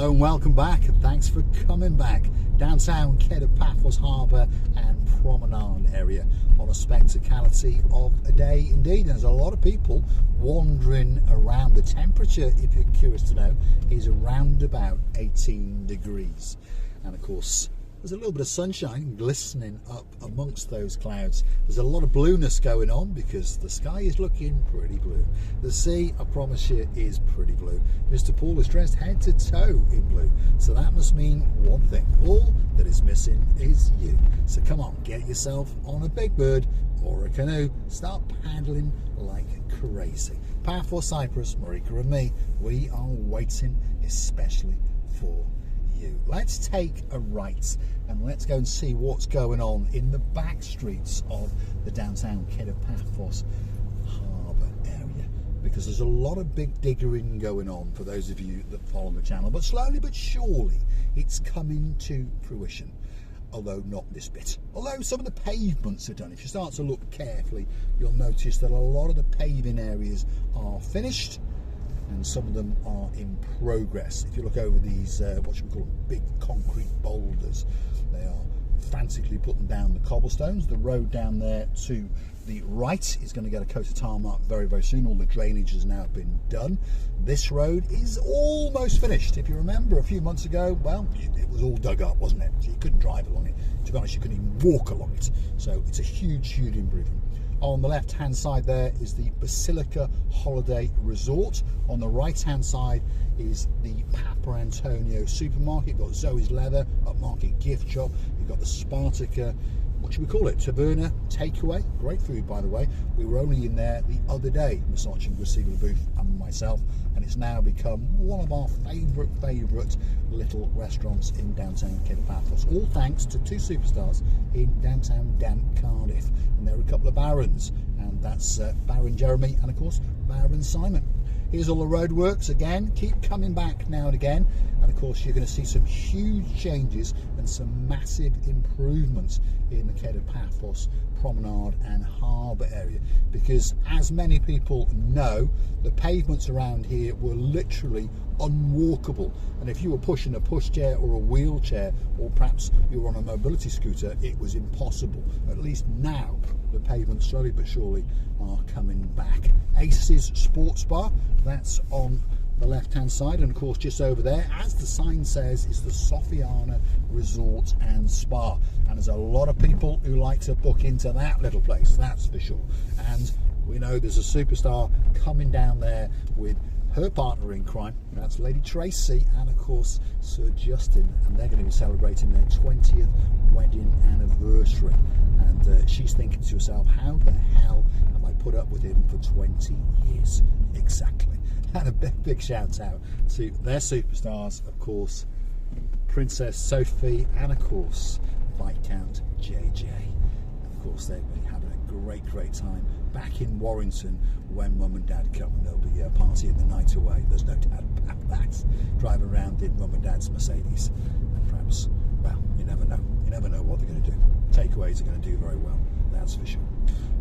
Hello and welcome back, and thanks for coming back. Downtown Kato Paphos Harbour and Promenade area on a spectacality of a day indeed. There's a lot of people wandering around. The temperature, if you're curious to know, is around about 18 degrees. And of course, there's a little bit of sunshine glistening up amongst those clouds. There's a lot of blueness going on because the sky is looking pretty blue. The sea, I promise you, is pretty blue. Mr. Paul is dressed head to toe in blue. So that must mean one thing. All that is missing is you. So come on, get yourself on a big bird or a canoe. Start paddling like crazy. Paphos Cyprus, Marika and me, we are waiting especially for you. Let's take a right and let's go and see what's going on in the back streets of the downtown Kato Paphos Harbour area, because there's a lot of big diggering going on for those of you that follow the channel, but slowly but surely it's coming to fruition. Although not this bit. Although some of the pavements are done. If you start to look carefully, you'll notice that a lot of the paving areas are finished and some of them are in progress. If you look over these, what should we call them, big concrete boulders, they are frantically putting down the cobblestones. The road down there to the right is going to get a coat of tarmac very, very soon. All the drainage has now been done. This road is almost finished. If you remember a few months ago, well, it was all dug up, wasn't it? So you couldn't drive along it. To be honest, you couldn't even walk along it. So it's a huge, huge improvement. On the left hand side there is the Basilica Holiday Resort. On the right hand side is the Papa Antonio supermarket. You've got Zoe's Leather, upmarket gift shop. You've got the Spartica, what should we call it, taverna takeaway. Great food, by the way. We were only in there the other day, Massage and Graciela Booth and myself, and it's now become one of our favourite little restaurants in downtown Kato Paphos. All thanks to two superstars in downtown damp Cardiff. And there are a couple of Barons, and that's Baron Jeremy and of course Baron Simon. Here's all the roadworks again, keep coming back now and again, and of course you're going to see some huge changes and some massive improvements in the Kato Paphos Promenade and Harbour area, because as many people know, the pavements around here were literally unwalkable, and if you were pushing a pushchair or a wheelchair, or perhaps you were on a mobility scooter, it was impossible. At least now the pavements slowly but surely are coming back. Ace's Sports Bar, that's on the left hand side, and of course just over there, as the sign says, is the Sofiana Resort and Spa, and there's a lot of people who like to book into that little place, that's for sure. And we know there's a superstar coming down there with her partner in crime, that's Lady Tracy and of course Sir Justin, and they're going to be celebrating their 20th wedding anniversary, and she's thinking to herself, how the hell have I put up with him for 20 years exactly. And a big shout out to their superstars, of course Princess Sophie and of course Viscount JJ. And of course they'll be having a great time back in Warrington when Mum and Dad come, and there'll be a party in the night away, there's no doubt about that. Driving around in Mum and Dad's Mercedes, and perhaps, well, you never know what they're going to do. Takeaways are going to do very well, that's for sure.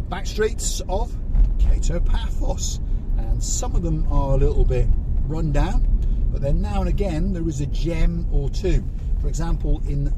Back streets of Kato Paphos, and some of them are a little bit run down, but then now and again there is a gem or two. For example, in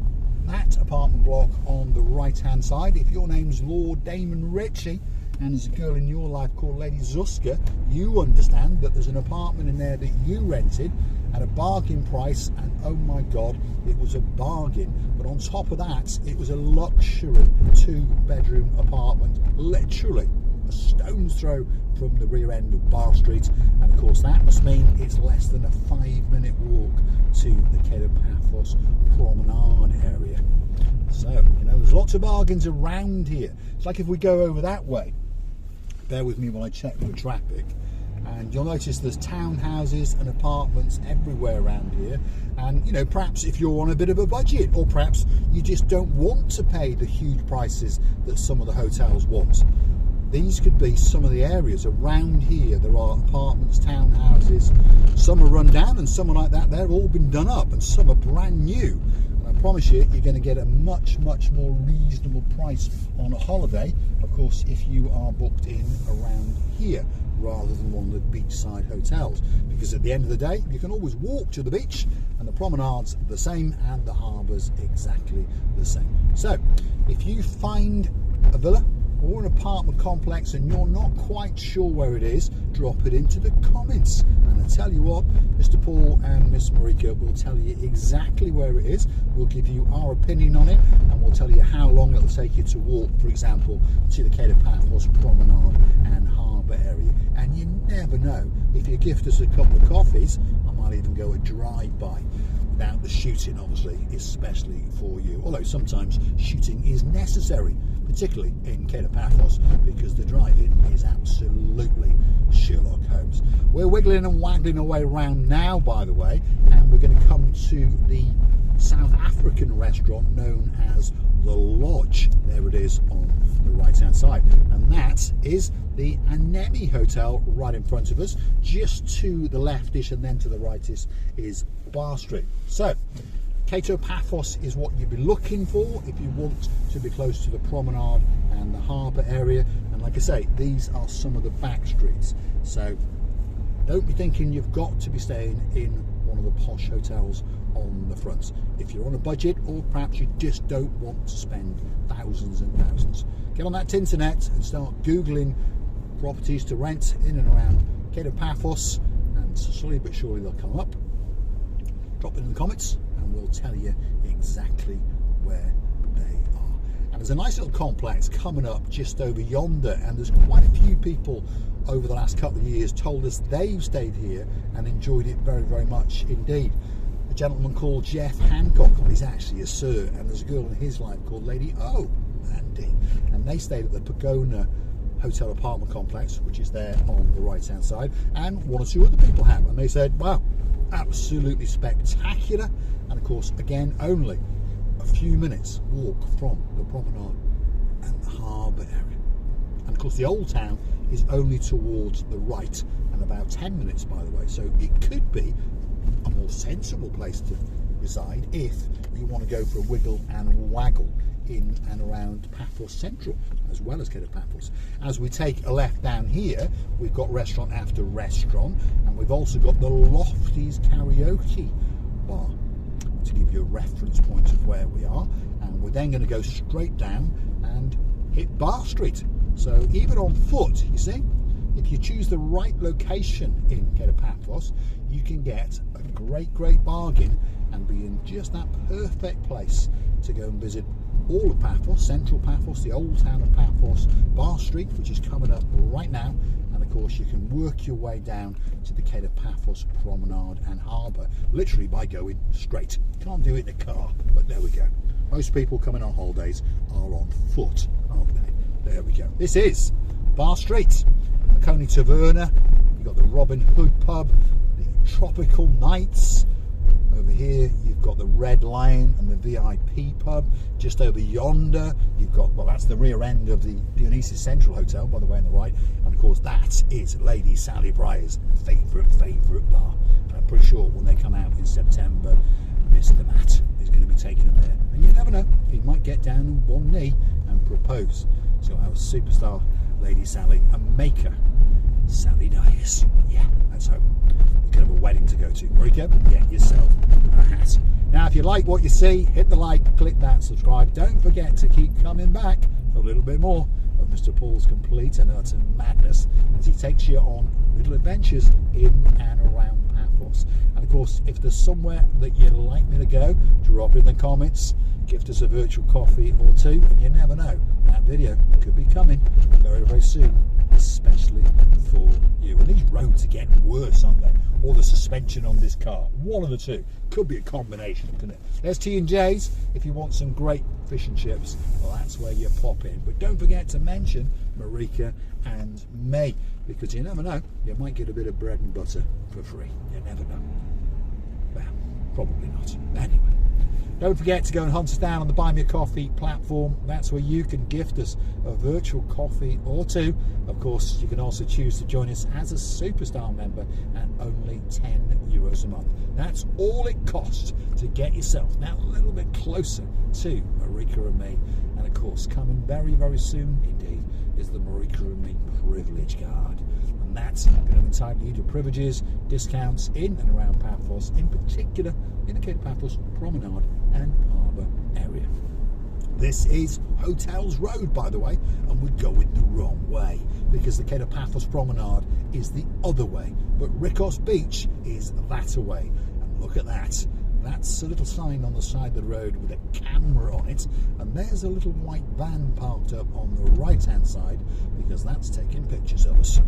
that apartment block on the right hand side, if your name's Lord Damon Ritchie and there's a girl in your life called Lady Zuska, you understand that there's an apartment in there that you rented at a bargain price, and oh my god, it was a bargain. But on top of that, it was a luxury 2-bedroom apartment, literally a stone's throw from the rear end of Bar Street, and of course that must mean it's less than a 5-minute walk to the Kato Paphos Promenade area. So, you know, there's lots of bargains around here. It's like if we go over that way, bear with me while I check for traffic, and you'll notice there's townhouses and apartments everywhere around here. And you know, perhaps if you're on a bit of a budget, or perhaps you just don't want to pay the huge prices that some of the hotels want, these could be some of the areas around here. There are apartments, townhouses, some are run down and some are like that, they've all been done up, and some are brand new. And I promise you, you're going to get a much more reasonable price on a holiday, of course, if you are booked in around here rather than one of the beachside hotels, because at the end of the day you can always walk to the beach, and the promenade's the same and the harbour's exactly the same. So if you find a villa or an apartment complex and you're not quite sure where it is, drop it into the comments, and I tell you what, Mr. Paul and Miss Marika will tell you exactly where it is. We'll give you our opinion on it, and we'll tell you how long it'll take you to walk, for example, to the Kato Paphos Promenade and harbour area. And you never know, if you gift us a couple of coffees, I might even go a drive-by without the shooting, obviously, especially for you, although sometimes shooting is necessary, particularly in Kato Paphos, because the driving is absolutely Sherlock Holmes. We're wiggling and waggling our way around now, by the way, and we're going to come to the South African restaurant known as The Lodge. There it is on the right hand side, and that is the Anemi Hotel right in front of us. Just to the leftish and then to the rightish is Bar Street. So Kato Paphos is what you'd be looking for if you want to be close to the promenade and the harbour area. And like I say, these are some of the back streets, so don't be thinking you've got to be staying in one of the posh hotels on the front. If you're on a budget, or perhaps you just don't want to spend thousands and thousands, get on that internet and start googling properties to rent in and around Kato Paphos, and slowly but surely they'll come up. Drop it in the comments and we'll tell you exactly where they are. And there's a nice little complex coming up just over yonder, and there's quite a few people over the last couple of years told us they've stayed here and enjoyed it very much indeed. A gentleman called Jeff Hancock, well, he's actually a sir, and there's a girl in his life called Lady O, Andy, and they stayed at the Pagona Hotel apartment complex, which is there on the right hand side, and one or two other people have, and they said, wow, absolutely spectacular. And of course, again, only a few minutes walk from the promenade and the harbour area. And of course, the old town is only towards the right, and about 10 minutes, by the way, so it could be a more sensible place to reside if you want to go for a wiggle and waggle in and around Paphos Central, as well as Kato Paphos. As we take a left down here, we've got restaurant after restaurant, and we've also got the Lofties Karaoke Bar to give you a reference point of where we are. And we're then going to go straight down and hit Bar Street. So even on foot, you see, if you choose the right location in Kato Paphos, you can get a great bargain and be in just that perfect place to go and visit all of Paphos, Central Paphos, the old town of Paphos, Bar Street, which is coming up right now, and of course you can work your way down to the Kato Paphos Promenade and Harbour, literally by going straight. Can't do it in a car, but there we go. Most people coming on holidays are on foot, aren't they? There we go. This is Bar Street, Coney Taverna, you've got the Robin Hood pub, the Tropical Nights. Over here you've got the Red Lion and the VIP pub. Just over yonder you've got, well, that's the rear end of the Dionysus Central Hotel, by the way, on the right, and of course that is Lady Sally Breyer's favourite bar. And I'm pretty sure when they come out in September, Mr. Matt is going to be taking them there, and you never know, he might get down on one knee and propose to our superstar Lady Sally and make her Sally Dias. Yeah, let's hope. You could have a wedding to go to. Marika, get yourself a hat. Now, if you like what you see, hit the like, click that, subscribe. Don't forget to keep coming back for a little bit more of Mr. Paul's complete and utter madness as he takes you on little adventures in and around Paphos. And of course, if there's somewhere that you'd like me to go, drop it in the comments, gift us a virtual coffee or two, and you never know, that video could be coming very soon, especially for you. And these roads are getting worse, aren't they? Or the suspension on this car, one of the two. Could be a combination, couldn't it? There's T&J's. If you want some great fish and chips, well, that's where you pop in. But don't forget to mention Marika and me, because you never know, you might get a bit of bread and butter for free. You never know. Well, probably not. Anyway, Don't forget to go and hunt us down on the Buy Me a Coffee platform. That's where you can gift us a virtual coffee or two. Of course, you can also choose to join us as a Superstar member at only €10 a month. That's all it costs to get yourself now a little bit closer to Marika and me. And of course, coming very, very soon indeed is the Marika and me privilege card. And that's going to entitle you to privileges, discounts in and around Paphos, in particular in the Kato Paphos Promenade and Harbour area. This is Hotels Road, by the way, and we're going the wrong way because the Kato Paphos Promenade is the other way, but Rikos Beach is that way. And look at that. That's a little sign on the side of the road with a camera on it, and there's a little white van parked up on the right-hand side because that's taking pictures of us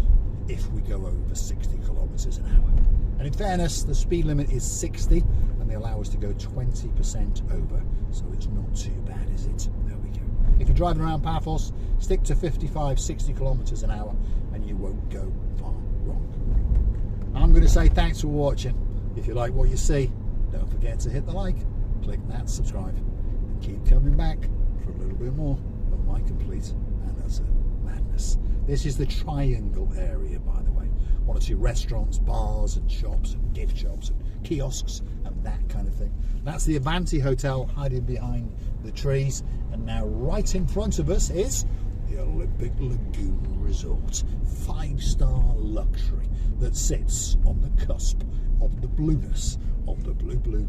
if we go over 60 kilometres an hour. And in fairness, the speed limit is 60 and they allow us to go 20% over, so it's not too bad, is it? There we go. If you're driving around Paphos, stick to 55, 60 kilometres an hour and you won't go far wrong. I'm going to say thanks for watching. If you like what you see, don't forget to hit the like, click that subscribe, and keep coming back for a little bit more of my complete and utter madness. This is the Triangle area, by the way. One or two restaurants, bars and shops and gift shops and kiosks and that kind of thing. That's the Avanti Hotel hiding behind the trees. And now right in front of us is the Olympic Lagoon Resort. 5-star luxury that sits on the cusp of the blueness of the blue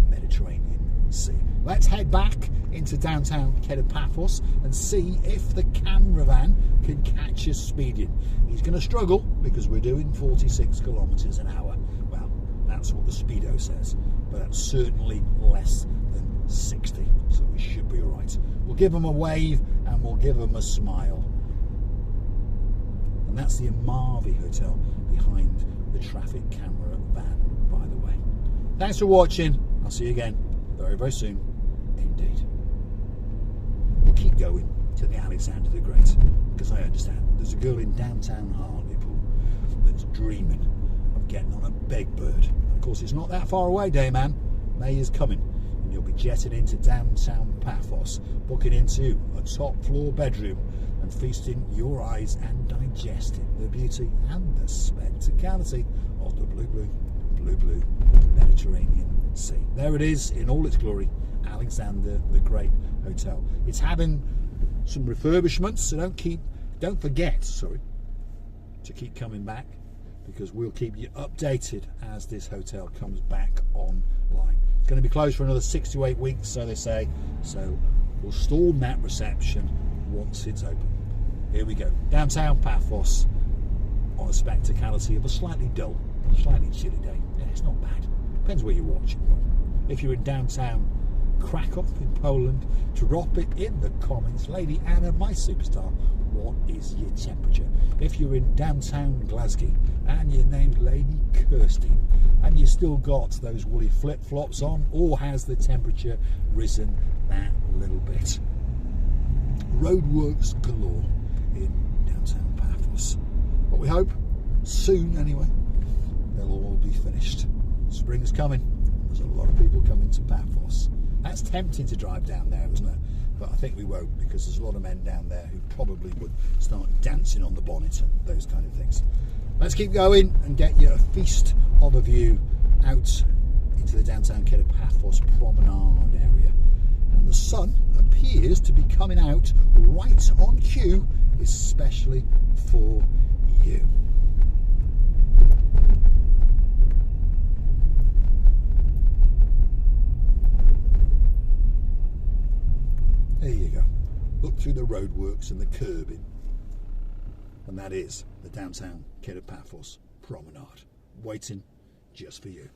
Mediterranean Sea. Let's head back into downtown Kato Paphos and see if the camera van can catch us speeding. He's going to struggle because we're doing 46 kilometres an hour. Well, that's what the speedo says, but that's certainly less than 60, so we should be all right. We'll give him a wave and we'll give him a smile. And that's the Amarvi Hotel behind the traffic camera van, by the way. Thanks for watching. I'll see you again very, very soon indeed. We'll keep going to the Alexander the Great because I understand there's a girl in downtown Hartlepool that's dreaming of getting on a big bird. And of course, it's not that far away, Dayman. May is coming and you'll be jetting into downtown Paphos, booking into a top floor bedroom and feasting your eyes and digesting the beauty and the spectacality of the blue Mediterranean Sea. There it is in all its glory, Alexander the Great Hotel. It's having some refurbishments, so don't forget to keep coming back because we'll keep you updated as this hotel comes back online. It's going to be closed for another 6 to 8 weeks, so they say, so we'll storm that reception once it's open. Here we go, downtown Paphos on a spectacality of a slightly dull, slightly chilly day. Yeah, it's not bad. Depends where you're watching from. If you're in downtown Krakow in Poland, drop it in the comments. Lady Anna, my superstar, what is your temperature? If you're in downtown Glasgow and your name's Lady Kirsty and you still got those woolly flip-flops on, or has the temperature risen that little bit? Roadworks galore in downtown Paphos. But we hope soon anyway they'll all be finished. Spring's coming. There's a lot of people coming to Paphos. That's tempting to drive down there, isn't it? But I think we won't because there's a lot of men down there who probably would start dancing on the bonnet and those kind of things. Let's keep going and get you a feast of a view out into the downtown Kato Paphos Promenade area. And the sun appears to be coming out right on cue, especially for you. There you go. Look through the roadworks and the curbing. And that is the downtown Kato Paphos Promenade, waiting just for you.